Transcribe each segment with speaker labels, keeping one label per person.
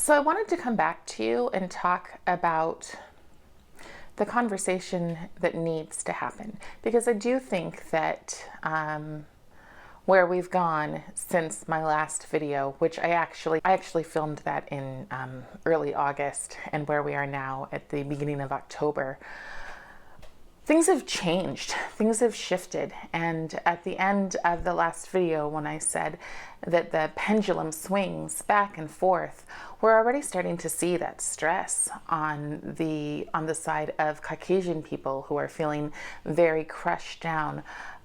Speaker 1: So I wanted to come back to you and talk about the conversation that needs to happen, because I do think that where we've gone since my last video, which I actually filmed that in early August, and where we are now at the beginning of October, things have changed, things have shifted. And at the end of the last video, when I said that the pendulum swings back and forth, we're already starting to see that stress on the side of Caucasian people who are feeling very crushed down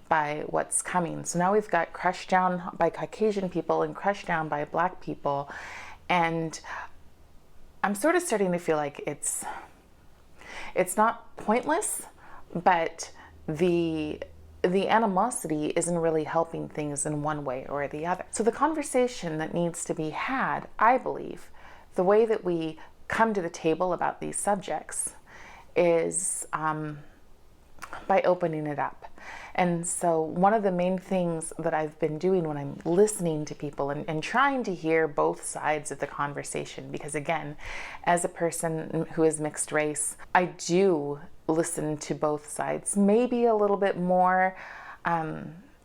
Speaker 1: by what's coming. So now we've got crushed down by Caucasian people and crushed down by Black people. And I'm sort of starting to feel like it's not pointless, but the animosity isn't really helping things in one way or the other. So the conversation that needs to be had, I believe, the way that we come to the table about these subjects is by opening it up. And so one of the main things that I've been doing when I'm listening to people and trying to hear both sides of the conversation, because again, as a person who is mixed race, I do listen to both sides, maybe a little bit more,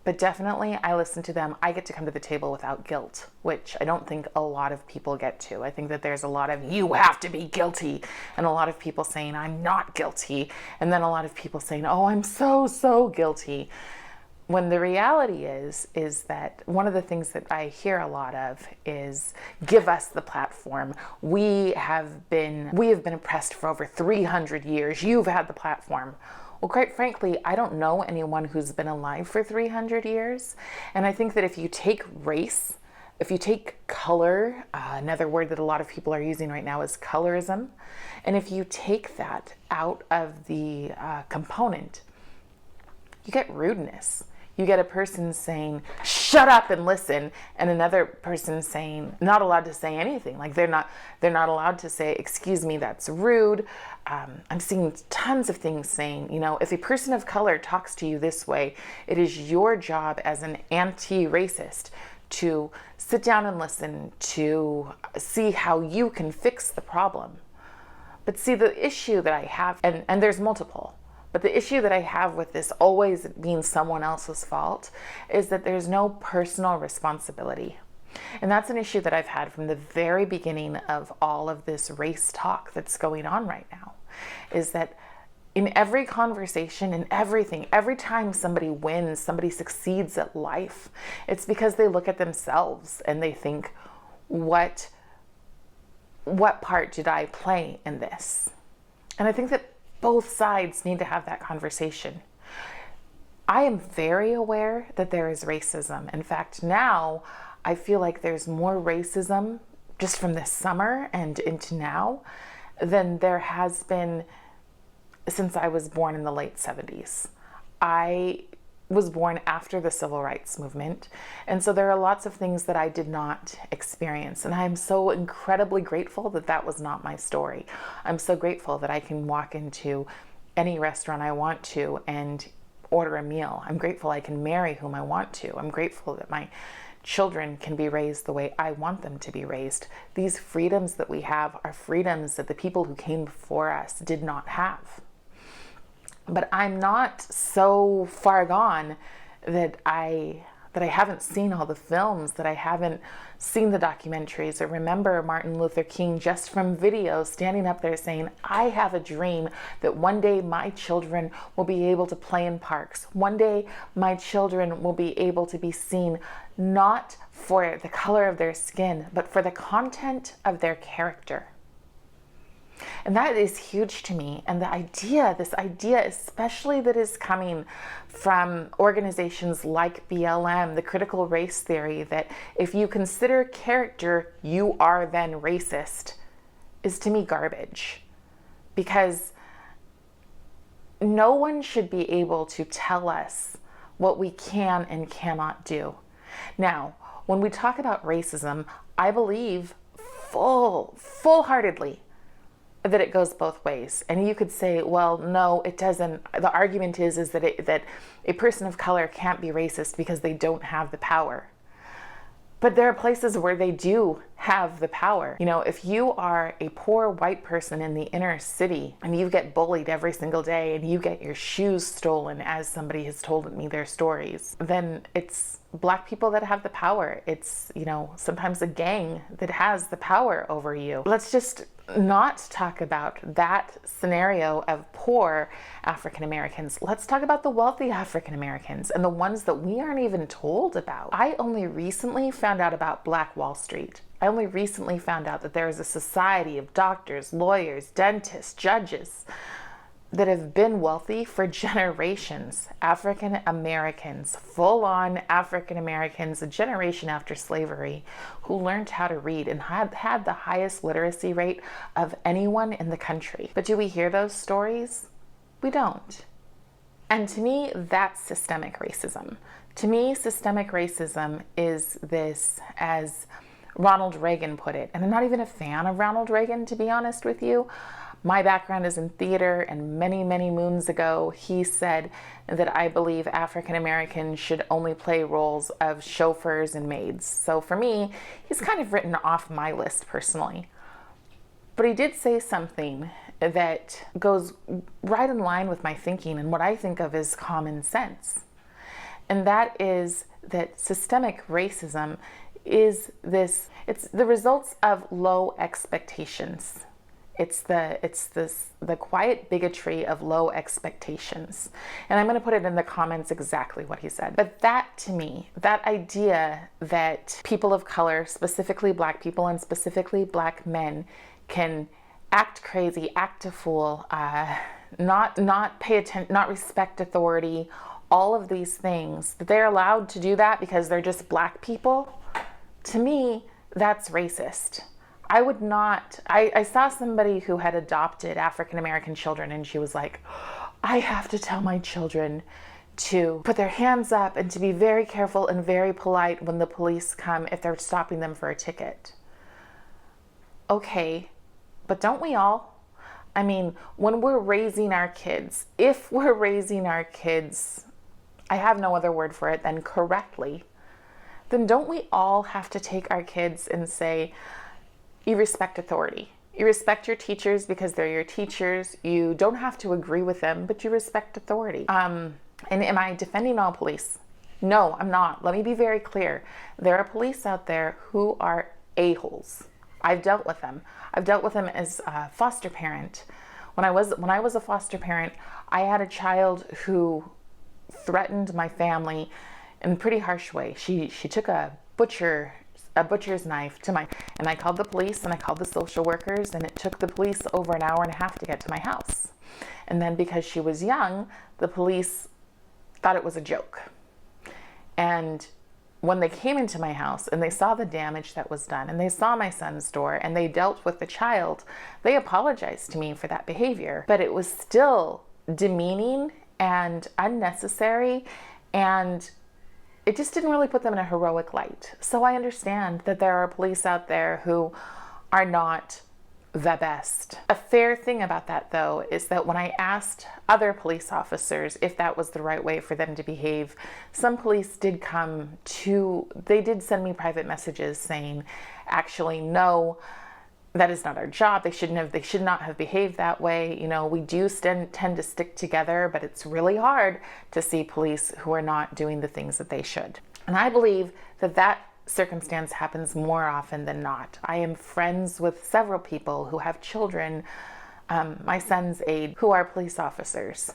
Speaker 1: but definitely I listen to them. I get to come to the table without guilt, which I don't think a lot of people get to. I think that there's a lot of, you have to be guilty, and a lot of people saying, I'm not guilty, and then a lot of people saying, oh, I'm so guilty. When the reality is that one of the things that I hear a lot of is, give us the platform. We have been oppressed for over 300 years. You've had the platform. Well, quite frankly, I don't know anyone who's been alive for 300 years. And I think that if you take race, if you take color, another word that a lot of people are using right now is colorism, and if you take that out of the component, you get rudeness. You get a person saying, shut up and listen, and another person saying, not allowed to say anything. Like they're not allowed to say, excuse me, that's rude. I'm seeing tons of things saying, if a person of color talks to you this way, it is your job as an anti-racist to sit down and listen, to see how you can fix the problem. But see, the issue that I have, and there's multiple, but the issue that I have with this always being someone else's fault is that there's no personal responsibility. And that's an issue that I've had from the very beginning of all of this race talk that's going on right now, is that in every conversation, in everything, every time somebody wins, somebody succeeds at life, it's because they look at themselves and they think, what part did I play in this? And I think that both sides need to have that conversation. I am very aware that there is racism. In fact, now I feel like there's more racism just from this summer and into now than there has been since I was born in the late 70s. I was born after the civil rights movement, and so there are lots of things that I did not experience, and I'm so incredibly grateful that that was not my story. I'm so grateful that I can walk into any restaurant I want to and order a meal. I'm grateful I can marry whom I want to. I'm grateful that my children can be raised the way I want them to be raised. These freedoms that we have are freedoms that the people who came before us did not have. But I'm not so far gone that I haven't seen all the films, that I haven't seen the documentaries, or remember Martin Luther King just from videos standing up there saying, I have a dream that one day my children will be able to play in parks. One day my children will be able to be seen not for the color of their skin, but for the content of their character. And that is huge to me. And this idea, especially that is coming from organizations like BLM, the critical race theory, that if you consider character, you are then racist, is to me garbage. Because no one should be able to tell us what we can and cannot do. Now, when we talk about racism, I believe full-heartedly that it goes both ways. And you could say, well, no, it doesn't. The argument is that a person of color can't be racist because they don't have the power. But there are places where they do have the power. You know, if you are a poor white person in the inner city and you get bullied every single day and you get your shoes stolen, as somebody has told me their stories, then it's Black people that have the power. It's, you know, sometimes a gang that has the power over you. Let's just not talk about that scenario of poor African Americans. Let's talk about the wealthy African Americans and the ones that we aren't even told about. I only recently found out about Black Wall Street. I only recently found out that there is a society of doctors, lawyers, dentists, judges that have been wealthy for generations. African Americans, full-on African Americans, a generation after slavery, who learned how to read and had the highest literacy rate of anyone in the country. But do we hear those stories? We don't. And to me, that's systemic racism. To me, systemic racism is this, as Ronald Reagan put it, and I'm not even a fan of Ronald Reagan, to be honest with you. My background is in theater, and many, many moons ago, he said that I believe African Americans should only play roles of chauffeurs and maids. So for me, he's kind of written off my list personally. But he did say something that goes right in line with my thinking and what I think of as common sense. And that is that systemic racism is this, it's the results of low expectations. It's the quiet bigotry of low expectations. And I'm going to put it in the comments exactly what he said. But that, to me, that idea that people of color, specifically Black people and specifically Black men, can act crazy, act a fool, not pay attention, not respect authority, all of these things, that they're allowed to do that because they're just Black people, to me, that's racist. I would not, I saw somebody who had adopted African American children, and she was like, I have to tell my children to put their hands up and to be very careful and very polite when the police come if they're stopping them for a ticket. Okay, but don't we all? I mean, when we're raising our kids, if we're raising our kids, I have no other word for it than correctly, then don't we all have to take our kids and say, you respect authority. You respect your teachers because they're your teachers. You don't have to agree with them, but you respect authority. And am I defending all police? No, I'm not. Let me be very clear. There are police out there who are a-holes. I've dealt with them. I've dealt with them as a foster parent. When I was a foster parent, I had a child who threatened my family in a pretty harsh way. She took a butcher's knife to and I called the police and I called the social workers, and it took the police over an hour and a half to get to my house. And then because she was young, the police thought it was a joke. And when they came into my house and they saw the damage that was done and they saw my son's door and they dealt with the child, they apologized to me for that behavior. But it was still demeaning and unnecessary, and it just didn't really put them in a heroic light. So I understand that there are police out there who are not the best. A fair thing about that, though, is that when I asked other police officers if that was the right way for them to behave, some police did they did send me private messages saying, actually, no, that is not our job. They should not have behaved that way. You know, we do tend to stick together, but it's really hard to see police who are not doing the things that they should. And I believe that circumstance happens more often than not. I am friends with several people who have children, my son's age, who are police officers.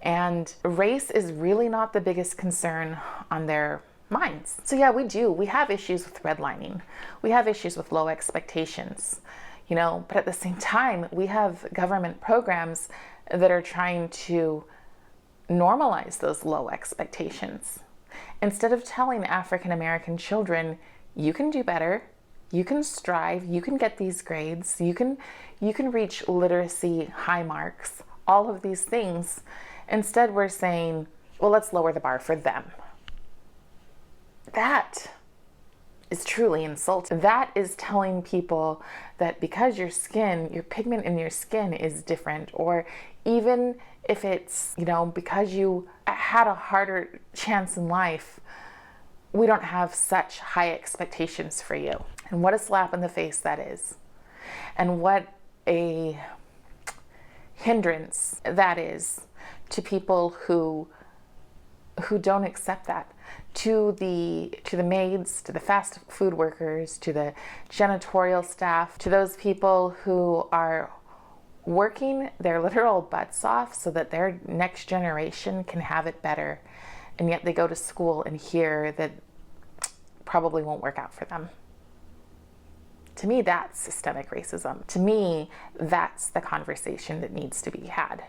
Speaker 1: And race is really not the biggest concern on their minds. So yeah, we have issues with redlining. We have issues with low expectations, you know, but at the same time, we have government programs that are trying to normalize those low expectations. Instead of telling African American children, you can do better, you can strive, you can get these grades, you can reach literacy high marks, all of these things. Instead, we're saying, well, let's lower the bar for them. That is truly insulting. That is telling people that because your pigment in your skin is different, or even if it's, you know, because you had a harder chance in life, we don't have such high expectations for you. And what a slap in the face that is. And what a hindrance that is to people who don't accept that. To the maids, to the fast food workers, to the janitorial staff, to those people who are working their literal butts off so that their next generation can have it better. And yet they go to school and hear that probably won't work out for them. To me, that's systemic racism. To me, that's the conversation that needs to be had.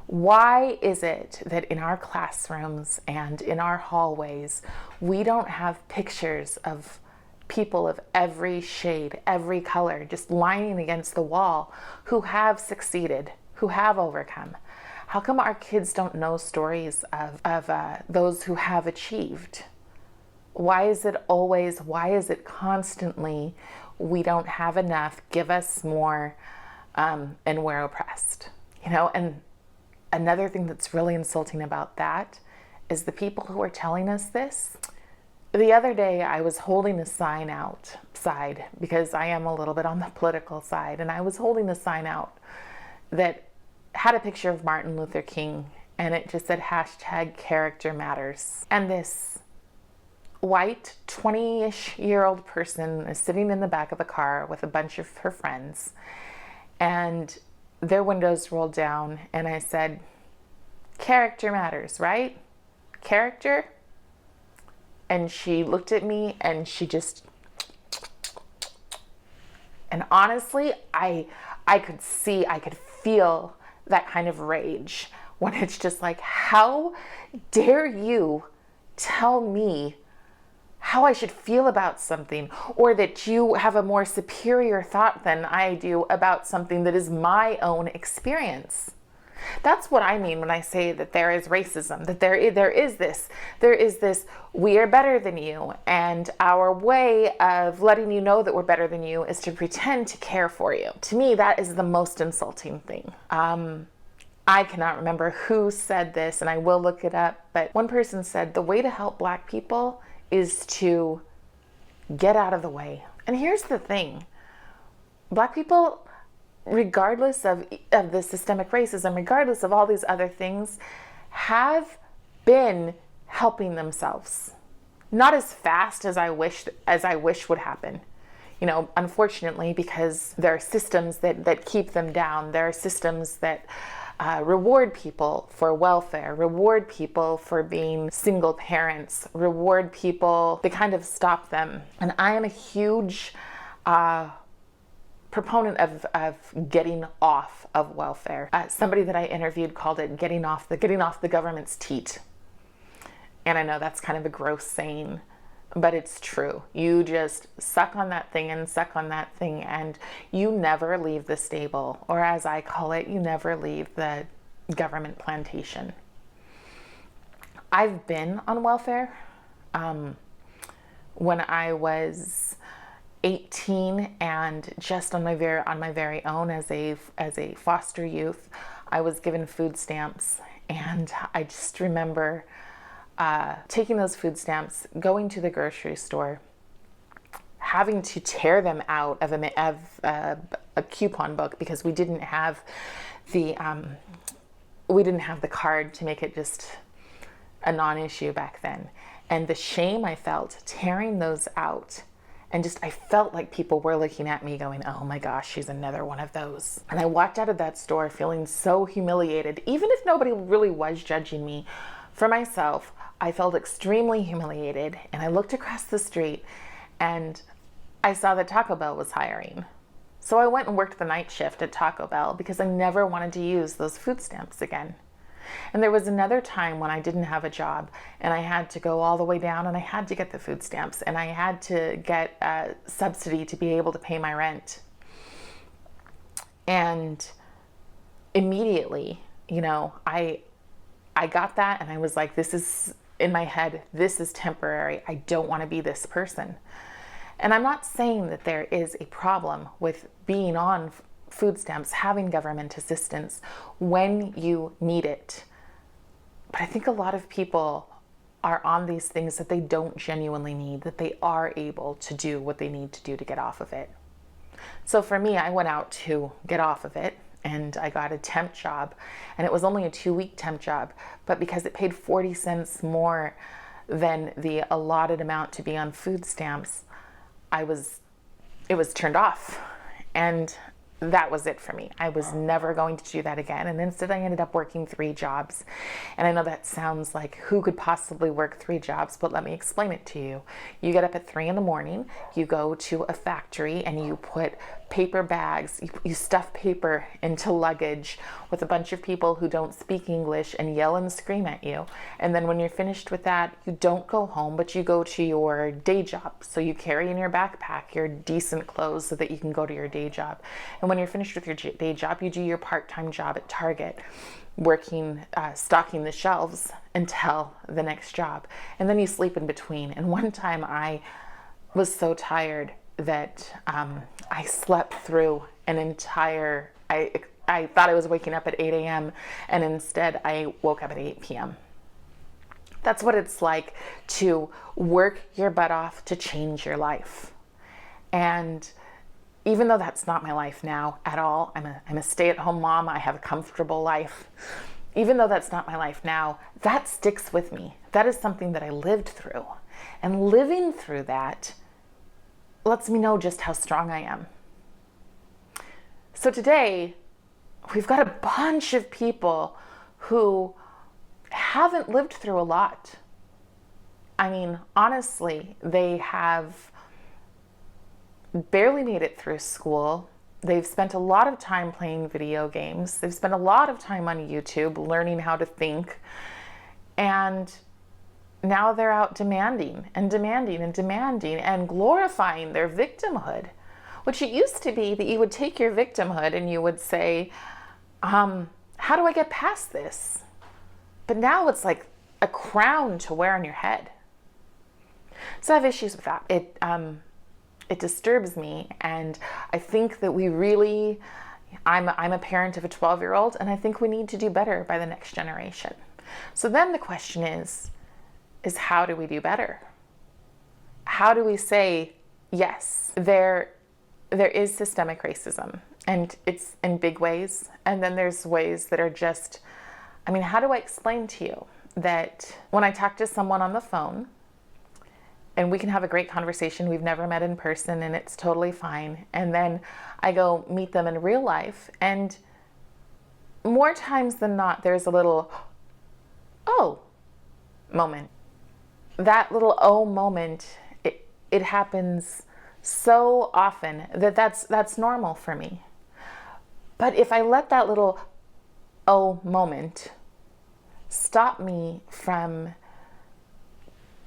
Speaker 1: Why is it that in our classrooms and in our hallways, we don't have pictures of people of every shade, every color, just lining against the wall who have succeeded, who have overcome? How come our kids don't know stories of those who have achieved? Why is it constantly, we don't have enough, give us more, and we're oppressed? And another thing that's really insulting about that is the people who are telling us this. The other day I was holding a sign outside because I am a little bit on the political side, and I was holding a sign out that had a picture of Martin Luther King, and it just said #character matters. And this white 20-ish-year-old person is sitting in the back of a car with a bunch of her friends, and their windows rolled down, and I said, "Character matters, right? Character?" And she looked at me and she just, and honestly, I could feel that kind of rage when it's just like, how dare you tell me how I should feel about something, or that you have a more superior thought than I do about something that is my own experience. That's what I mean when I say that there is racism, that there is this, we are better than you, and our way of letting you know that we're better than you is to pretend to care for you. To me, that is the most insulting thing. I cannot remember who said this, and I will look it up, but one person said the way to help Black people is to get out of the way. And here's the thing. Black people, regardless of the systemic racism, regardless of all these other things, have been helping themselves. Not as fast as I wish would happen. Unfortunately, because there are systems that keep them down. There are systems that reward people for welfare, reward people for being single parents, reward people, they kind of stop them. And I am a huge proponent of getting off of welfare. Somebody that I interviewed called it getting off the government's teat. And I know that's kind of a gross saying, but it's true. You just suck on that thing and suck on that thing, and you never leave the stable, or as I call it, you never leave the government plantation. I've been on welfare. When I was 18 and just on my very own as a foster youth, I was given food stamps, and I just remember taking those food stamps, going to the grocery store, having to tear them out of a coupon book because we didn't have the card to make it just a non-issue back then. And the shame I felt tearing those out, and I felt like people were looking at me going, oh my gosh, she's another one of those. And I walked out of that store feeling so humiliated, even if nobody really was judging me. For myself, I felt extremely humiliated, and I looked across the street and I saw that Taco Bell was hiring. So I went and worked the night shift at Taco Bell because I never wanted to use those food stamps again. And there was another time when I didn't have a job and I had to go all the way down and I had to get the food stamps and I had to get a subsidy to be able to pay my rent. And immediately, I got that and I was like, this is, in my head, this is temporary. I don't want to be this person. And I'm not saying that there is a problem with being on food stamps, having government assistance when you need it. But I think a lot of people are on these things that they don't genuinely need, that they are able to do what they need to do to get off of it. So for me, I went out to get off of it, and I got a temp job, and it was only a 2-week temp job, but because it paid 40 cents more than the allotted amount to be on food stamps, it was turned off. And that was it for me. I was never going to do that again. And instead I ended up working 3 jobs. And I know that sounds like, who could possibly work 3 jobs? But let me explain it to you. You get up at 3 a.m, you go to a factory and you put paper bags, you stuff paper into luggage with a bunch of people who don't speak English and yell and scream at you. And then when you're finished with that, you don't go home, but you go to your day job. So you carry in your backpack your decent clothes so that you can go to your day job. And when you're finished with your day job, you do your part-time job at Target, working, stocking the shelves until the next job. And then you sleep in between. And one time I was so tired that I slept through an entire, I thought I was waking up at 8 a.m. and instead I woke up at 8 p.m. That's what it's like to work your butt off to change your life. And even though that's not my life now at all, I'm a stay-at-home mom, I have a comfortable life. Even though that's not my life now, that sticks with me. That is something that I lived through. And living through that lets me know just how strong I am. So today, we've got a bunch of people who haven't lived through a lot. I mean, honestly, they have barely made it through school. They've spent a lot of time playing video games. They've spent a lot of time on YouTube learning how to think. And now they're out demanding and demanding and demanding and glorifying their victimhood, which it used to be that you would take your victimhood and you would say, how do I get past this? But now it's like a crown to wear on your head. So I have issues with that. It disturbs me, and I think that we really, I'm a parent of a 12-year-old, and I think we need to do better by the next generation. So then the question is how do we do better? How do we say, yes, there is systemic racism, and it's in big ways, and then there's ways that are just, I mean, how do I explain to you that when I talk to someone on the phone, and we can have a great conversation, we've never met in person, and it's totally fine, and then I go meet them in real life, and more times than not, there's a little, oh, moment. That little oh moment, it happens so often that that's normal for me. But if I let that little oh moment stop me from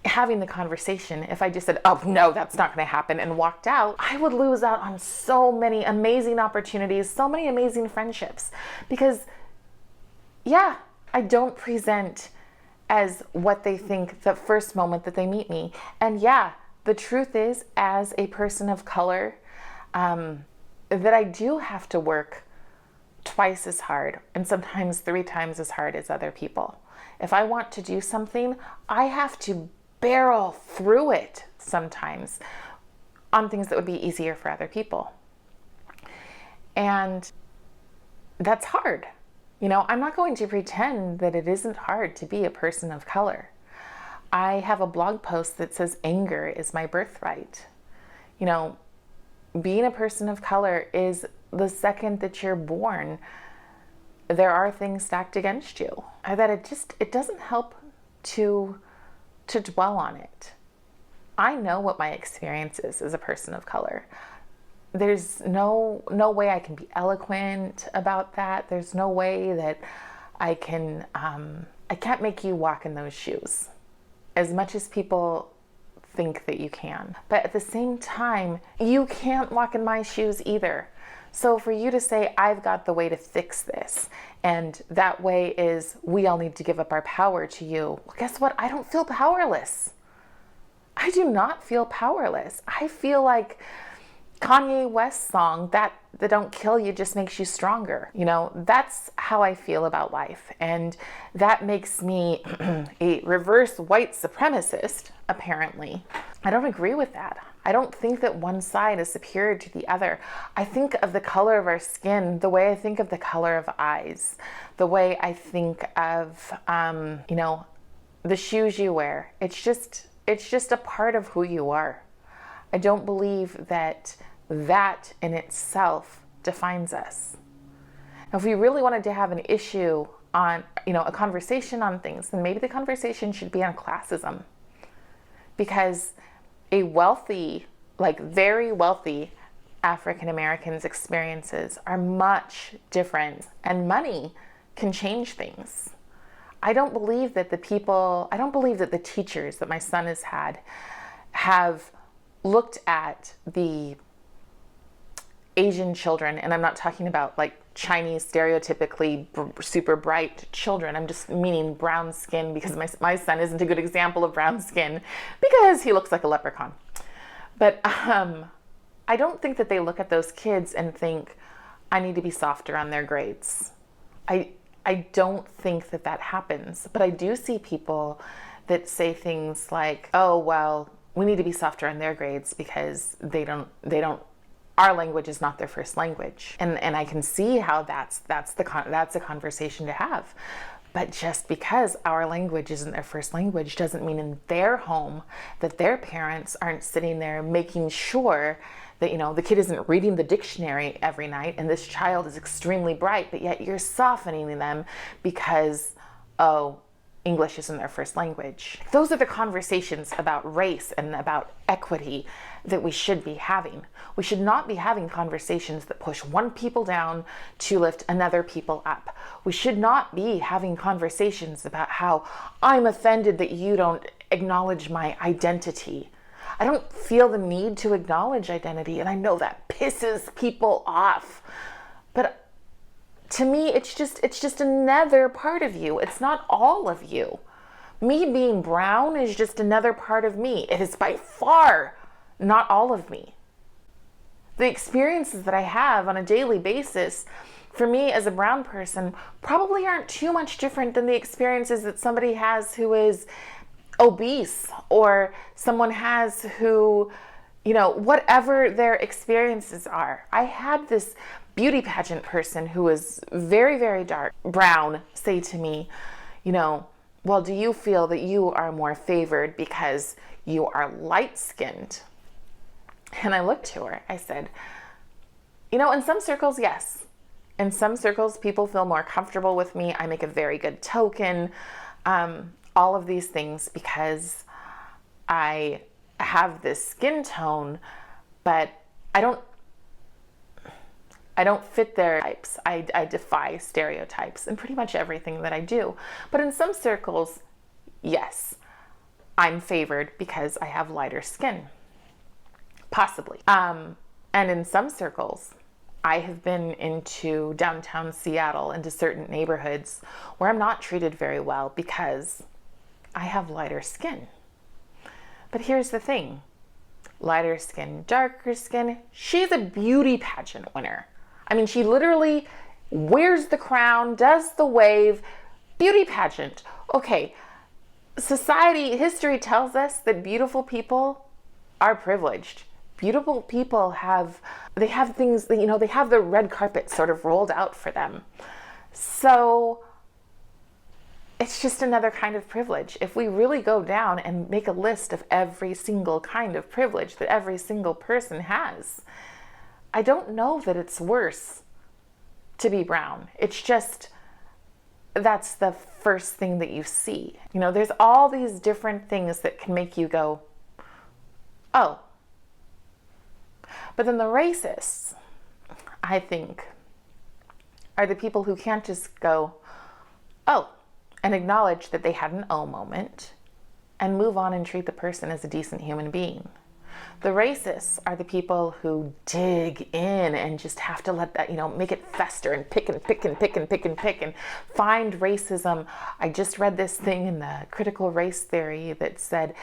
Speaker 1: having the conversation, if I just said, oh no, that's not going to happen, and walked out, I would lose out on so many amazing opportunities, so many amazing friendships. Because yeah, I don't present as what they think the first moment that they meet me. And yeah, the truth is, as a person of color, that I do have to work twice as hard and sometimes 3 times as hard as other people. If I want to do something, I have to barrel through it sometimes on things that would be easier for other people. And that's hard. You know, I'm not going to pretend that it isn't hard to be a person of color. I have a blog post that says anger is my birthright. You know, being a person of color is the second that you're born, there are things stacked against you. That it doesn't help to dwell on it. I know what my experience is as a person of color. There's no way I can be eloquent about that. There's no way that I can, I can't make you walk in those shoes as much as people think that you can. But at the same time, you can't walk in my shoes either. So for you to say, I've got the way to fix this, and that way is we all need to give up our power to you. Well, guess what? I don't feel powerless. I do not feel powerless. I feel like Kanye West song, that don't kill you just makes you stronger. That's how I feel about life. And that makes me a reverse white supremacist, apparently. I don't agree with that. I don't think that one side is superior to the other. I think of the color of our skin the way I think of the color of eyes, the way I think of, the shoes you wear. It's just a part of who you are. I don't believe that in itself defines us. Now, if we really wanted to have an issue on, a conversation on things, then maybe the conversation should be on classism. Because a wealthy, very wealthy African Americans' experiences are much different, and money can change things. I don't believe that the teachers that my son has had have looked at the Asian children, and I'm not talking about Chinese stereotypically super bright children. I'm just meaning brown skin, because my son isn't a good example of brown skin because he looks like a leprechaun. But I don't think that they look at those kids and think, I need to be softer on their grades. I don't think that happens. But I do see people that say things like, oh, well, we need to be softer on their grades because they don't, our language is not their first language. And I can see how that's a conversation to have. But just because our language isn't their first language doesn't mean in their home that their parents aren't sitting there making sure that, the kid isn't reading the dictionary every night, and this child is extremely bright, but yet you're softening them because, English isn't their first language. Those are the conversations about race and about equity that we should be having. We should not be having conversations that push one people down to lift another people up. We should not be having conversations about how I'm offended that you don't acknowledge my identity. I don't feel the need to acknowledge identity, and I know that pisses people off. But to me, it's just another part of you. It's not all of you. Me being brown is just another part of me. It is by far not all of me. The experiences that I have on a daily basis, for me as a brown person, probably aren't too much different than the experiences that somebody has who is obese, or someone has who, whatever their experiences are. I had this beauty pageant person who was very, very dark brown say to me, well, do you feel that you are more favored because you are light-skinned? And I looked to her. I said, in some circles, yes. In some circles, people feel more comfortable with me. I make a very good token. All of these things because I have this skin tone, but I don't fit their types. I defy stereotypes in pretty much everything that I do. But in some circles, yes, I'm favored because I have lighter skin. Possibly. And in some circles, I have been into downtown Seattle, into certain neighborhoods where I'm not treated very well because I have lighter skin. But here's the thing. Lighter skin, darker skin, she's a beauty pageant winner. I mean, she literally wears the crown, does the wave, beauty pageant. Okay, history tells us that beautiful people are privileged. Beautiful people have things, they have the red carpet sort of rolled out for them. So it's just another kind of privilege. If we really go down and make a list of every single kind of privilege that every single person has, I don't know that it's worse to be brown. It's just, that's the first thing that you see. There's all these different things that can make you go, oh. But then the racists, I think, are the people who can't just go, oh, and acknowledge that they had an oh moment and move on and treat the person as a decent human being. The racists are the people who dig in and just have to let that, make it fester and pick and pick and pick and pick and pick and find racism. I just read this thing in the critical race theory that said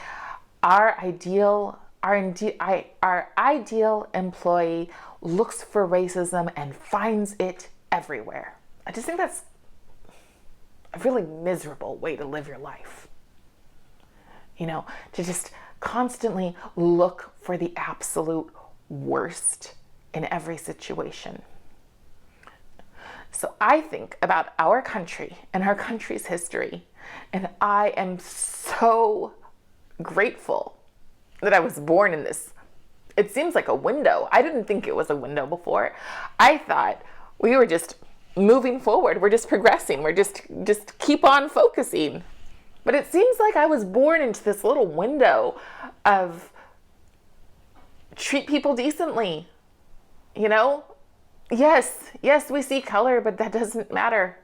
Speaker 1: our ideal our ideal employee looks for racism and finds it everywhere. I just think that's a really miserable way to live your life. To just constantly look for the absolute worst in every situation. So I think about our country and our country's history, and I am so grateful that I was born in this. It seems like a window. I didn't think it was a window before. I thought we were just moving forward. We're just progressing. We're just keep on focusing. But it seems like I was born into this little window of treat people decently. Yes, we see color, but that doesn't matter.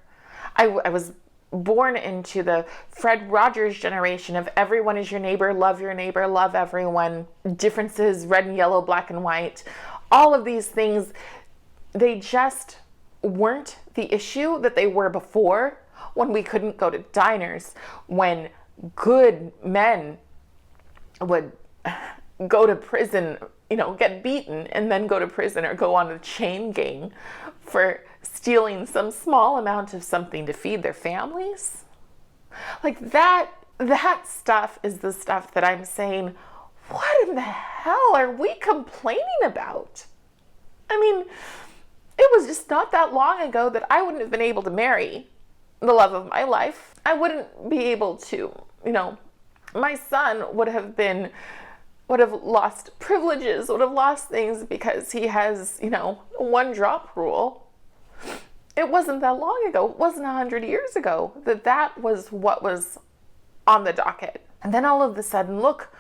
Speaker 1: I was born into the Fred Rogers generation of everyone is your neighbor, love everyone, differences, red and yellow, black and white. All of these things, they just weren't the issue that they were before, when we couldn't go to diners, when good men would go to prison, get beaten and then go to prison or go on a chain gang for stealing some small amount of something to feed their families. Like that stuff is the stuff that I'm saying, what in the hell are we complaining about? I mean, it was just not that long ago that I wouldn't have been able to marry the love of my life. I wouldn't be able to, my son would have lost privileges, would have lost things because he has, one drop rule. It wasn't that long ago. It wasn't 100 years ago that was what was on the docket. And then all of a sudden, look,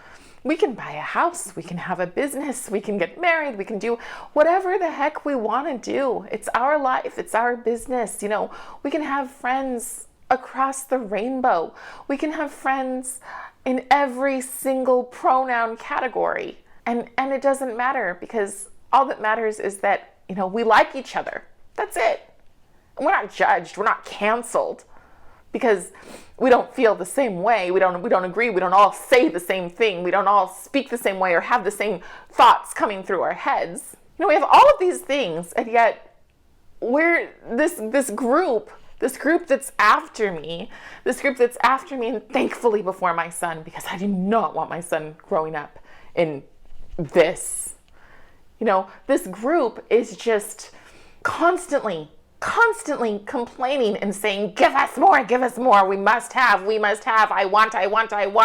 Speaker 1: we can buy a house, we can have a business, we can get married, we can do whatever the heck we want to do. It's our life, it's our business. We can have friends across the rainbow. We can have friends in every single pronoun category. And it doesn't matter, because all that matters is that, we like each other. That's it. We're not judged, we're not canceled because we don't feel the same way. We don't agree. We don't all say the same thing. We don't all speak the same way or have the same thoughts coming through our heads. We have all of these things, and yet we're this group that's after me, and thankfully before my son, because I do not want my son growing up in this. This group is just constantly complaining and saying, give us more, we must have, I want,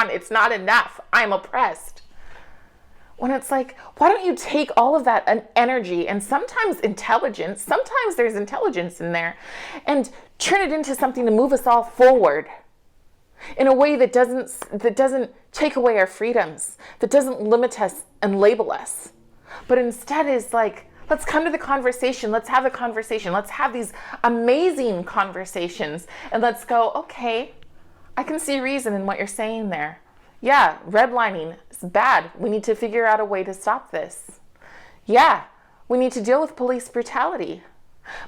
Speaker 1: it's not enough, I'm oppressed. When it's like, why don't you take all of that energy and sometimes there's intelligence in there, and turn it into something to move us all forward in a way that doesn't take away our freedoms, that doesn't limit us and label us, but instead is like, let's come to the conversation. Let's have a conversation. Let's have these amazing conversations. And let's go, okay, I can see reason in what you're saying there. Yeah, redlining is bad. We need to figure out a way to stop this. Yeah, we need to deal with police brutality.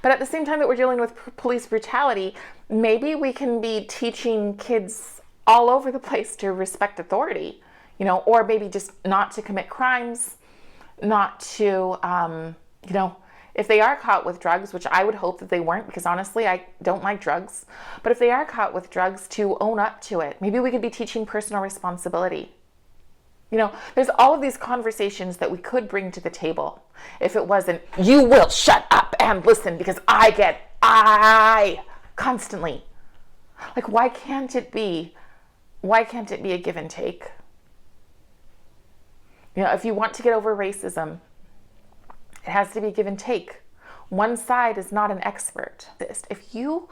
Speaker 1: But at the same time that we're dealing with police brutality, maybe we can be teaching kids all over the place to respect authority, or maybe just not to commit crimes, not to, if they are caught with drugs, which I would hope that they weren't, because honestly, I don't like drugs. But if they are caught with drugs, to own up to it. Maybe we could be teaching personal responsibility. There's all of these conversations that we could bring to the table. If it wasn't, you will shut up and listen because I constantly. Like, why can't it be a give and take? If you want to get over racism, it has to be give and take. One side is not an expert. If you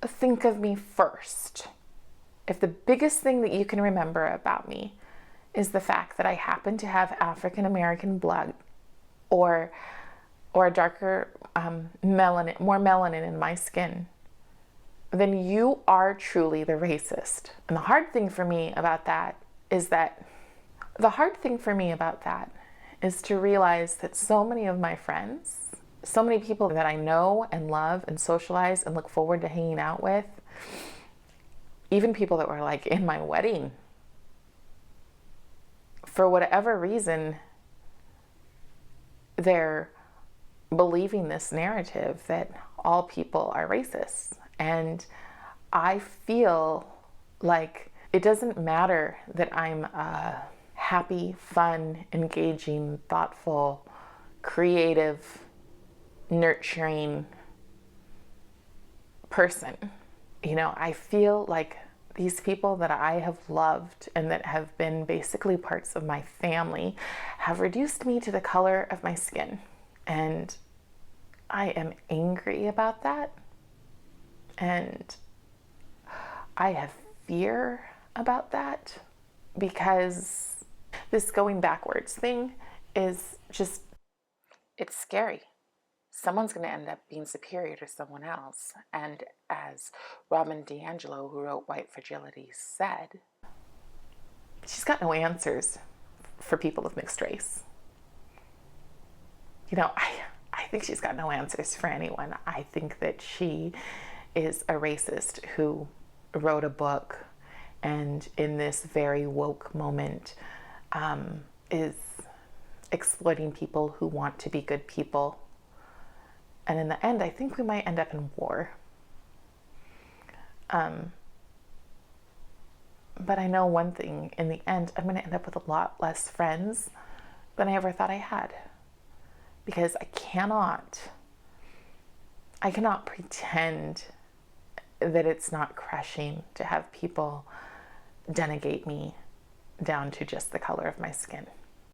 Speaker 1: think of me first, if the biggest thing that you can remember about me is the fact that I happen to have African American blood or a darker more melanin in my skin, then you are truly the racist. And the hard thing for me about that is to realize that so many of my friends, so many people that I know and love and socialize and look forward to hanging out with, even people that were like in my wedding, for whatever reason, they're believing this narrative that all people are racist. And I feel like it doesn't matter that I'm a happy, fun, engaging, thoughtful, creative, nurturing person. You know, I feel like these people that I have loved and that have been basically parts of my family have reduced me to the color of my skin. And I am angry about that. And I have fear about that, because this going backwards thing is just, it's scary. Someone's going to end up being superior to someone else. And as Robin DiAngelo, who wrote White Fragility, said, she's got no answers for people of mixed race. You know, I think she's got no answers for anyone. I think that she is a racist who wrote a book and in this very woke moment is exploiting people who want to be good people. And in the end, I think we might end up in war. But I know one thing, in the end, I'm going to end up with a lot less friends than I ever thought I had. Because I cannot pretend that it's not crushing to have people denigate me down to just the color of my skin.